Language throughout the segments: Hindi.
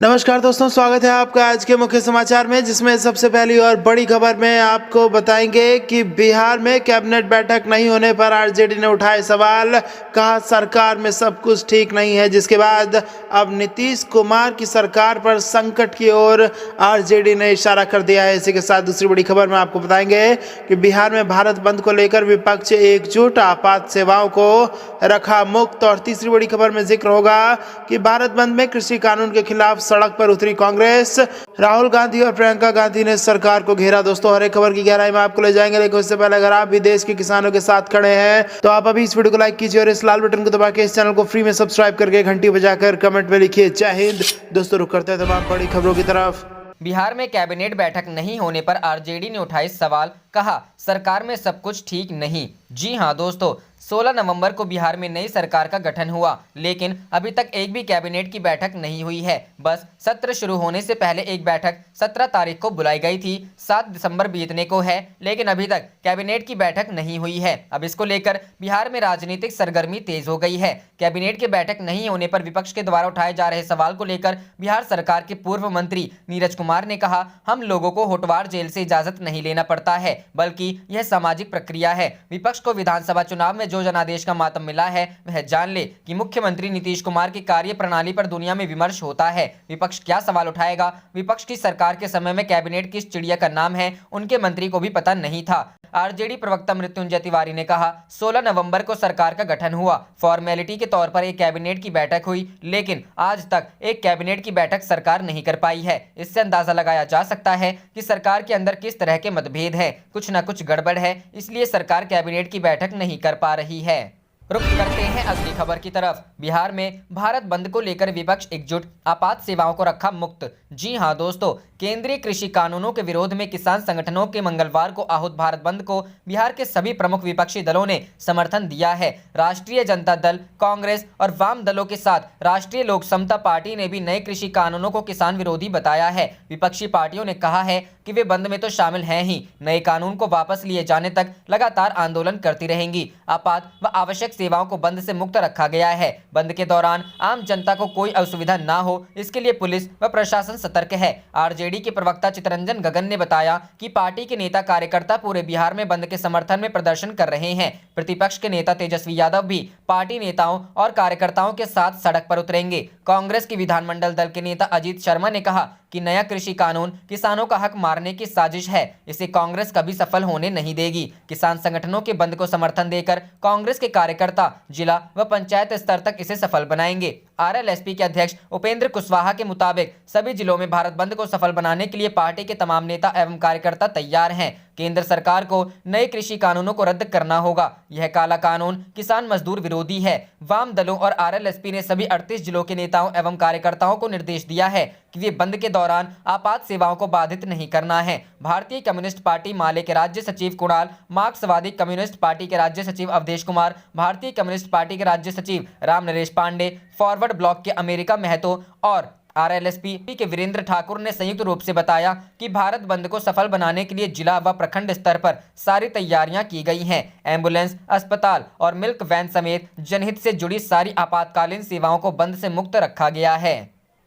नमस्कार दोस्तों, स्वागत है आपका आज के मुख्य समाचार में, जिसमें सबसे पहली और बड़ी खबर में आपको बताएंगे कि बिहार में कैबिनेट बैठक नहीं होने पर आरजेडी ने उठाए सवाल। कहा सरकार में सब कुछ ठीक नहीं है, जिसके बाद अब नीतीश कुमार की सरकार पर संकट की ओर आरजेडी ने इशारा कर दिया है। इसी के साथ दूसरी बड़ी खबर में आपको बताएंगे कि बिहार में भारत बंद को लेकर विपक्ष एकजुट, आपात सेवाओं को रखा मुक्त। और तीसरी बड़ी खबर में जिक्र होगा कि भारत बंद में कृषि कानून के खिलाफ सड़क पर उतरी कांग्रेस, राहुल गांधी और प्रियंका गांधी ने सरकार को घेरा। दोस्तों, हर एक खबर की गहराई में आपको ले जाएंगे, लेकिन उससे पहले अगर आप भी देश के किसानों के साथ खड़े हैं तो आप अभी इस वीडियो को लाइक कीजिए और इस लाल बटन को दबा के इस चैनल को फ्री में सब्सक्राइब करके घंटी बजाकर कमेंट में लिखिए जय हिंद। दोस्तों, रुक करते हैं तमाम बड़ी खबरों की तरफ। बिहार में कैबिनेट बैठक नहीं होने पर आरजेडी ने उठाए सवाल। कहा सरकार में सब कुछ ठीक नहीं। जी हां दोस्तों, 16 नवंबर को बिहार में नई सरकार का गठन हुआ, लेकिन अभी तक एक भी कैबिनेट की बैठक नहीं हुई है। बस सत्र शुरू होने से पहले एक बैठक 17 तारीख को बुलाई गई थी। 7 दिसंबर बीतने को है, लेकिन अभी तक कैबिनेट की बैठक नहीं हुई है। अब इसको लेकर बिहार में राजनीतिक सरगर्मी तेज हो गई है। कैबिनेट की बैठक नहीं होने पर विपक्ष के द्वारा उठाए जा रहे सवाल को लेकर बिहार सरकार के पूर्व मंत्री नीरज कुमार ने कहा, हम लोगों को होटवार जेल से इजाजत नहीं लेना पड़ता है, बल्कि यह सामाजिक प्रक्रिया है। विपक्ष को विधानसभा चुनाव में जो जनादेश का मातम मिला है, वह जान ले कि मुख्यमंत्री नीतीश कुमार की कार्य प्रणाली पर दुनिया में विमर्श होता है। विपक्ष क्या सवाल उठाएगा? विपक्ष की सरकार के समय में कैबिनेट किस चिड़िया का नाम है, उनके मंत्री को भी पता नहीं था। आरजेडी प्रवक्ता मृत्युंजय तिवारी ने कहा, 16 नवंबर को सरकार का गठन हुआ, फॉर्मेलिटी के तौर पर एक कैबिनेट की बैठक हुई, लेकिन आज तक एक कैबिनेट की बैठक सरकार नहीं कर पाई है। इससे अंदाजा लगाया जा सकता है कि सरकार के अंदर किस तरह के मतभेद है। कुछ न कुछ गड़बड़ है, इसलिए सरकार कैबिनेट की बैठक नहीं कर पा रही है। रुख करते हैं अगली खबर की तरफ। बिहार में भारत बंद को लेकर विपक्ष एकजुट, आपात सेवाओं को रखा मुक्त। जी हां दोस्तों, केंद्रीय कृषि कानूनों के विरोध में किसान संगठनों के मंगलवार को आहूत भारत बंद को बिहार के सभी प्रमुख विपक्षी दलों ने समर्थन दिया है। राष्ट्रीय जनता दल, कांग्रेस और वाम दलों के साथ राष्ट्रीय लोक समता पार्टी ने भी नए कृषि कानूनों को किसान विरोधी बताया है। विपक्षी पार्टियों ने कहा है कि वे बंद में तो शामिल हैं ही, नए कानून को वापस लिए जाने तक लगातार आंदोलन करती रहेंगी। आपात व आवश्यक सेवाओं को बंद से मुक्त रखा गया है। बंद के दौरान आम जनता को कोई असुविधा ना हो, इसके लिए पुलिस व प्रशासन सतर्क है। आरजेडी के प्रवक्ता चितरंजन गगन ने बताया कि पार्टी के नेता कार्यकर्ता पूरे बिहार में बंद के समर्थन में प्रदर्शन कर रहे हैं। प्रतिपक्ष के नेता तेजस्वी यादव भी पार्टी नेताओं और कार्यकर्ताओं के साथ सड़क पर उतरेंगे। कांग्रेस की विधानमंडल दल के नेता अजीत शर्मा ने कहा कि नया कृषि कानून किसानों का हक मारने की साजिश है, इसे कांग्रेस कभी सफल होने नहीं देगी। किसान संगठनों के बंद को समर्थन देकर कांग्रेस के कार्यकर्ता जिला व पंचायत स्तर तक इसे सफल बनाएंगे। आरएलएसपी के अध्यक्ष उपेंद्र कुशवाहा के मुताबिक सभी जिलों में भारत बंद को सफल बनाने के लिए पार्टी के तमाम नेता एवं कार्यकर्ता तैयार हैं। केंद्र सरकार को नए कृषि कानूनों को रद्द करना होगा। यह काला कानून किसान मजदूर विरोधी है। वाम दलों और आरएलएसपी ने सभी 38 जिलों के नेताओं एवं कार्यकर्ताओं को निर्देश दिया है कि वे बंद के दौरान आपात सेवाओं को बाधित नहीं करना है। भारतीय कम्युनिस्ट पार्टी माले के राज्य सचिव कुणाल, मार्क्सवादी कम्युनिस्ट पार्टी के राज्य सचिव अवधेश कुमार, भारतीय कम्युनिस्ट पार्टी के राज्य सचिव राम नरेश पांडे, फॉरवर्ड ब्लॉक के अमेरिका महतो और आरएलएसपी के वीरेंद्र ठाकुर ने संयुक्त रूप से बताया कि भारत बंद को सफल बनाने के लिए जिला व प्रखंड स्तर पर सारी तैयारियां की गई हैं। एम्बुलेंस, अस्पताल और मिल्क वैन समेत जनहित से जुड़ी सारी आपातकालीन सेवाओं को बंद से मुक्त रखा गया है।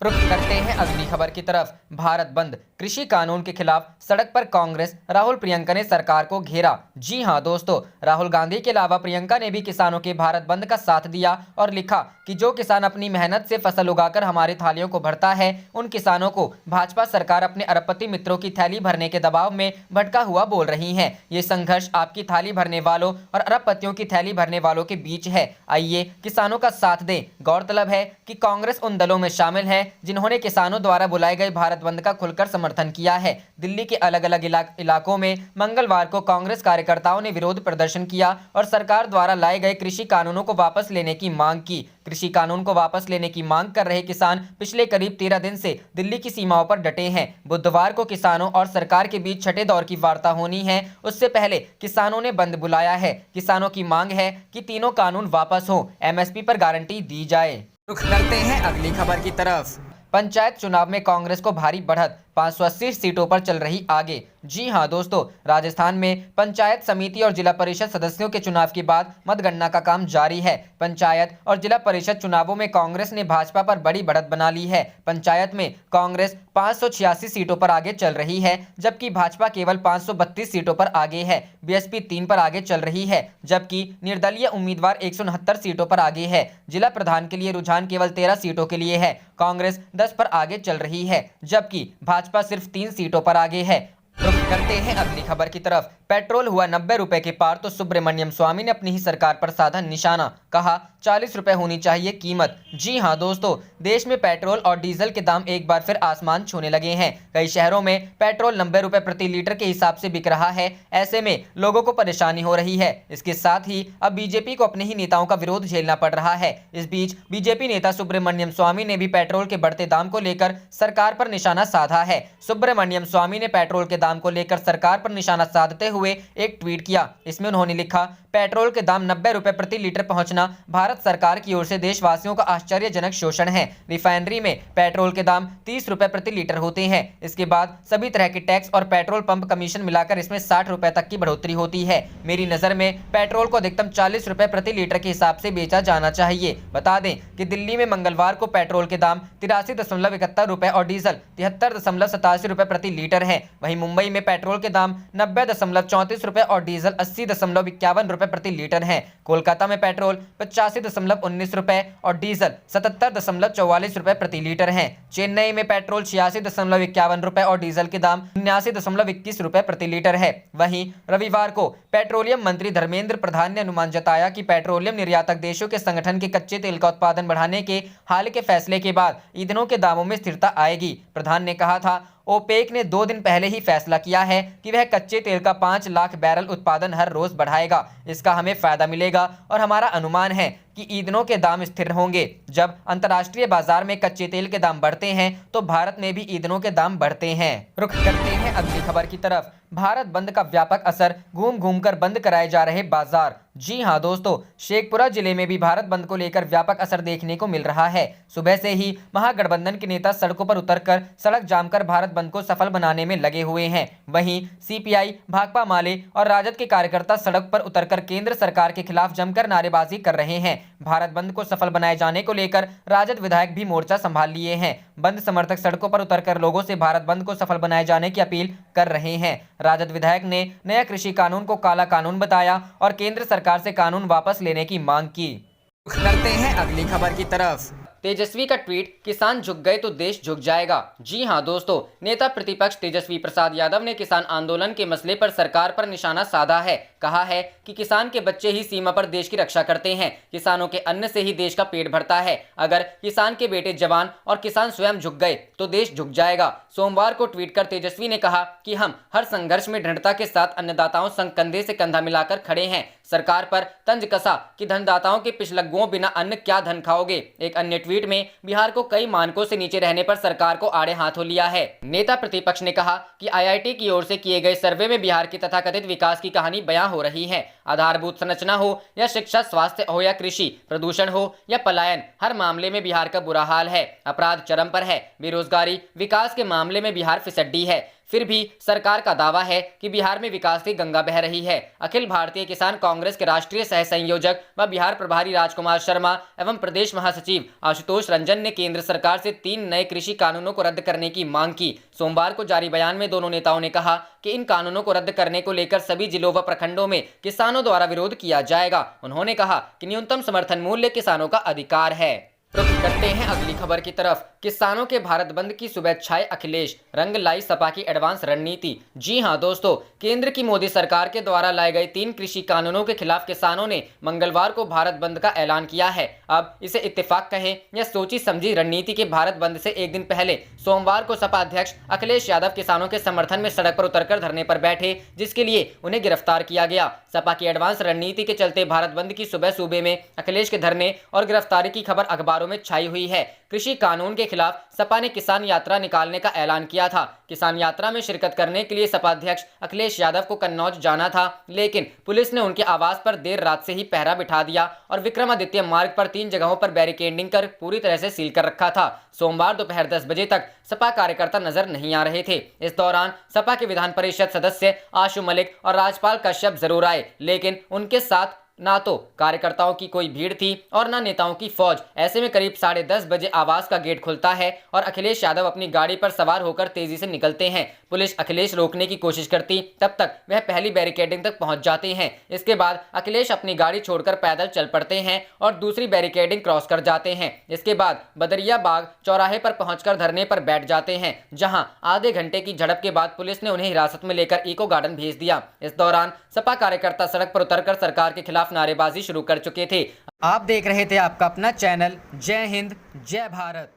रुख करते हैं अगली खबर की तरफ। भारत बंद, कृषि कानून के खिलाफ सड़क पर कांग्रेस, राहुल प्रियंका ने सरकार को घेरा। जी हां दोस्तों, राहुल गांधी के अलावा प्रियंका ने भी किसानों के भारत बंद का साथ दिया और लिखा कि जो किसान अपनी मेहनत से फसल उगाकर हमारी थालियों को भरता है, उन किसानों को भाजपा सरकार अपने अरबपति मित्रों की थैली भरने के दबाव में भटका हुआ बोल रही है। ये संघर्ष आपकी थाली भरने वालों और अरबपतियों की थैली भरने वालों के बीच है। आइए किसानों का साथ दें। गौरतलब है कि कांग्रेस उन दलों में शामिल है जिन्होंने किसानों द्वारा बुलाए गए भारत बंद का खुलकर समर्थन किया है। दिल्ली के अलग अलग इलाकों में मंगलवार को कांग्रेस कार्यकर्ताओं ने विरोध प्रदर्शन किया और सरकार द्वारा लाए गए कृषि कानूनों को वापस लेने की मांग की। कृषि कानून को वापस लेने की मांग कर रहे किसान पिछले करीब 13 दिन से दिल्ली की सीमाओं पर डटे हैं। बुधवार को किसानों और सरकार के बीच छठे दौर की वार्ता होनी है। उससे पहले किसानों ने बंद बुलाया है। किसानों की मांग है कि तीनों कानून वापस हो, एमएसपी पर गारंटी दी जाए। रुख करते हैं अगली खबर की तरफ। पंचायत चुनाव में कांग्रेस को भारी बढ़त, 580 सीटों पर चल रही आगे। जी हां दोस्तों, राजस्थान में पंचायत समिति और जिला परिषद सदस्यों के चुनाव के बाद मतगणना का काम जारी है। पंचायत और जिला परिषद चुनावों में कांग्रेस ने भाजपा पर बड़ी बढ़त बना ली है। पंचायत में कांग्रेस 586 सीटों पर आगे चल रही है, जबकि भाजपा केवल 532 सीटों पर आगे है। बीएसपी 3 पर आगे चल रही है, जबकि निर्दलीय उम्मीदवार 169 सीटों पर आगे है। जिला प्रधान के लिए रुझान केवल 13 सीटों के लिए है। कांग्रेस 10 पर आगे चल रही है, जबकि भाजपा सिर्फ 3 सीटों पर आगे है। रुख करते हैं अगली खबर की तरफ। पेट्रोल हुआ 90 रुपए के पार तो सुब्रमण्यम स्वामी ने अपनी ही सरकार पर साधा निशाना, कहा 40 रुपए होनी चाहिए कीमत। जी हां दोस्तों, देश में पेट्रोल और डीजल के दाम एक बार फिर आसमान छूने लगे हैं। कई शहरों में पेट्रोल 90 रुपए प्रति लीटर के हिसाब से बिक रहा है। ऐसे में लोगों को परेशानी हो रही है। इसके साथ ही अब बीजेपी को अपने ही नेताओं का विरोध झेलना पड़ रहा है। इस बीच बीजेपी नेता सुब्रमण्यम स्वामी ने भी पेट्रोल के बढ़ते दाम को लेकर सरकार पर निशाना साधा है। सुब्रमण्यम स्वामी ने पेट्रोल के दाम को लेकर सरकार पर निशाना साधते हुए एक ट्वीट किया। इसमें उन्होंने लिखा, पेट्रोल के दाम 90 रुपए प्रति लीटर पहुंचना भारत सरकार की ओर से देशवासियों का आश्चर्यजनक शोषण है। रिफाइनरी में पेट्रोल के दाम 30 रुपए प्रति लीटर होते हैं। इसके बाद सभी तरह के टैक्स और पेट्रोल पंप कमीशन मिलाकर इसमें 60 रुपए तक की बढ़ोतरी होती है। मेरी नजर में पेट्रोल को अधिकतम 40 रुपए प्रति लीटर के हिसाब से बेचा जाना चाहिए। बता दें कि दिल्ली में मंगलवार को पेट्रोल के दाम 83.71 रुपए और डीजल 73.87 रुपए प्रति लीटर है। वहीं मुंबई में पेट्रोल के दाम 90.34 रुपए और डीजल 80.51 रुपए प्रति लीटर है। कोलकाता में पेट्रोल 85.19 रुपए और डीजल 77.44 रुपए प्रति लीटर है। चेन्नई में पेट्रोल 86.51 रुपए और डीजल के दाम 79.21 रुपए प्रति लीटर है। वहीं रविवार को पेट्रोलियम मंत्री धर्मेंद्र प्रधान ने अनुमान जताया कि पेट्रोलियम निर्यातक देशों के संगठन के कच्चे तेल का उत्पादन बढ़ाने के हाल के फैसले के बाद ईंधनों के दामों में स्थिरता आएगी। प्रधान ने कहा था, ओपेक ने 2 दिन पहले ही फैसला किया है कि वह कच्चे तेल का 5 लाख बैरल उत्पादन हर रोज बढ़ाएगा। इसका हमें फायदा मिलेगा और हमारा अनुमान है कि ईंधनों के दाम स्थिर होंगे। जब अंतर्राष्ट्रीय बाजार में कच्चे तेल के दाम बढ़ते हैं तो भारत में भी ईंधनों के दाम बढ़ते हैं। रुख करते हैं अगली खबर की तरफ। भारत बंद का व्यापक असर, घूम घूम कर बंद कराए जा रहे बाजार। जी हां दोस्तों, शेखपुरा जिले में भी भारत बंद को लेकर व्यापक असर देखने को मिल रहा है। सुबह से ही महागठबंधन के नेता सड़कों पर उतरकर सड़क जाम कर भारत बंद को सफल बनाने में लगे हुए हैं। वहीं सीपीआई, भाकपा माले और राजद के कार्यकर्ता सड़क पर उतरकर केंद्र सरकार के खिलाफ जमकर नारेबाजी कर रहे हैं। भारत बंद को सफल बनाए जाने को लेकर राजद विधायक भी मोर्चा संभाल लिए हैं। बंद समर्थक सड़कों पर उतरकर लोगों से भारत बंद को सफल बनाए जाने की अपील कर रहे हैं। राजद विधायक ने नया कृषि कानून को काला कानून बताया और केंद्र सरकार से कानून वापस लेने की मांग की। करते हैं अगली खबर की तरफ। तेजस्वी का ट्वीट, किसान झुक गए तो देश झुक जाएगा। जी हां दोस्तों, नेता प्रतिपक्ष तेजस्वी प्रसाद यादव ने किसान आंदोलन के मसले पर सरकार पर निशाना साधा है। कहा है कि किसान के बच्चे ही सीमा पर देश की रक्षा करते हैं। किसानों के अन्न से ही देश का पेट भरता है। अगर किसान के बेटे जवान और किसान स्वयं झुक गए तो देश झुक जाएगा। सोमवार को ट्वीट कर तेजस्वी ने कहा कि हम हर संघर्ष में दृढ़ता के साथ अन्नदाताओं संग कंधे से कंधा मिलाकर खड़े हैं। सरकार पर तंज कसा कि धनदाताओं के पिछलग्गुओं बिना अन्न क्या धन खाओगे। एक अन्य ट्वीट में बिहार को कई मानकों से नीचे रहने पर सरकार को आड़े हाथों लिया है। नेता प्रतिपक्ष ने कहा कि आईआईटी की ओर से किए गए सर्वे में बिहार की तथाकथित विकास की कहानी बयां हो रही है। आधारभूत संरचना हो या शिक्षा, स्वास्थ्य हो या कृषि, प्रदूषण हो या पलायन, हर मामले में बिहार का बुरा हाल है। अपराध चरम पर है, बेरोजगारी, विकास के मामले में बिहार फिसड्डी है। फिर भी सरकार का दावा है कि बिहार में विकास की गंगा बह रही है। अखिल भारतीय किसान कांग्रेस के राष्ट्रीय सह संयोजक व बिहार प्रभारी राजकुमार शर्मा एवं प्रदेश महासचिव आशुतोष रंजन ने केंद्र सरकार से 3 नए कृषि कानूनों को रद्द करने की मांग की। सोमवार को जारी बयान में दोनों नेताओं ने कहा कि इन कानूनों को रद्द करने को लेकर सभी जिलों व प्रखंडों में किसानों द्वारा विरोध किया जाएगा। उन्होंने कहा कि न्यूनतम समर्थन मूल्य किसानों का अधिकार है। रुख करते हैं अगली खबर की तरफ। किसानों के भारत बंद की शुभेच्छाएं अखिलेश, रंग लाई सपा की एडवांस रणनीति। जी हां दोस्तों, केंद्र की मोदी सरकार के द्वारा लाए गए 3 कृषि कानूनों के खिलाफ किसानों ने मंगलवार को भारत बंद का ऐलान किया है। अब इसे इत्तेफाक कहें या सोची समझी रणनीति के भारत बंद से एक दिन पहले सोमवार को सपा अध्यक्ष अखिलेश यादव किसानों के समर्थन में सड़क पर उतरकर धरने पर बैठे, जिसके लिए उन्हें गिरफ्तार किया गया। सपा की एडवांस रणनीति के चलते भारत बंद की सुबह सूबे में अखिलेश के धरने और गिरफ्तारी की खबर अखबार परिवारों में छाई हुई है। कृषि कानून के खिलाफ सपा ने किसान यात्रा निकालने का ऐलान किया था। किसान यात्रा में शिरकत करने के लिए सपा अध्यक्ष अखिलेश यादव को कन्नौज जाना था, लेकिन पुलिस ने उनके आवास पर देर रात से ही पहरा बिठा दिया और विक्रमादित्य मार्ग पर 3 जगहों पर बैरिकेडिंग कर पूरी तरह से सील कर रखा था। सोमवार दोपहर 10 बजे तक सपा कार्यकर्ता नजर नहीं आ रहे थे। इस दौरान सपा के विधान परिषद सदस्य आशु मलिक और राजपाल कश्यप जरूर आए, लेकिन उनके साथ ना तो कार्यकर्ताओं की कोई भीड़ थी और ना नेताओं की फौज। ऐसे में करीब 10:30 बजे आवास का गेट खुलता है और अखिलेश यादव अपनी गाड़ी पर सवार होकर तेजी से निकलते हैं। पुलिस अखिलेश रोकने की कोशिश करती, तब तक वह पहली बैरिकेडिंग तक पहुंच जाते हैं। इसके बाद अखिलेश अपनी गाड़ी छोड़कर पैदल चल पड़ते हैं और दूसरी बैरिकेडिंग क्रॉस कर जाते हैं। इसके बाद बदरियाबाग चौराहे पर पहुंचकर धरने पर बैठ जाते हैं, जहां आधे घंटे की झड़प के बाद पुलिस ने उन्हें हिरासत में लेकर इको गार्डन भेज दिया। इस दौरान सपा कार्यकर्ता सड़क पर उतरकर सरकार के खिलाफ नारेबाजी शुरू कर चुके थे। आप देख रहे थे आपका अपना चैनल जय हिंद जय भारत।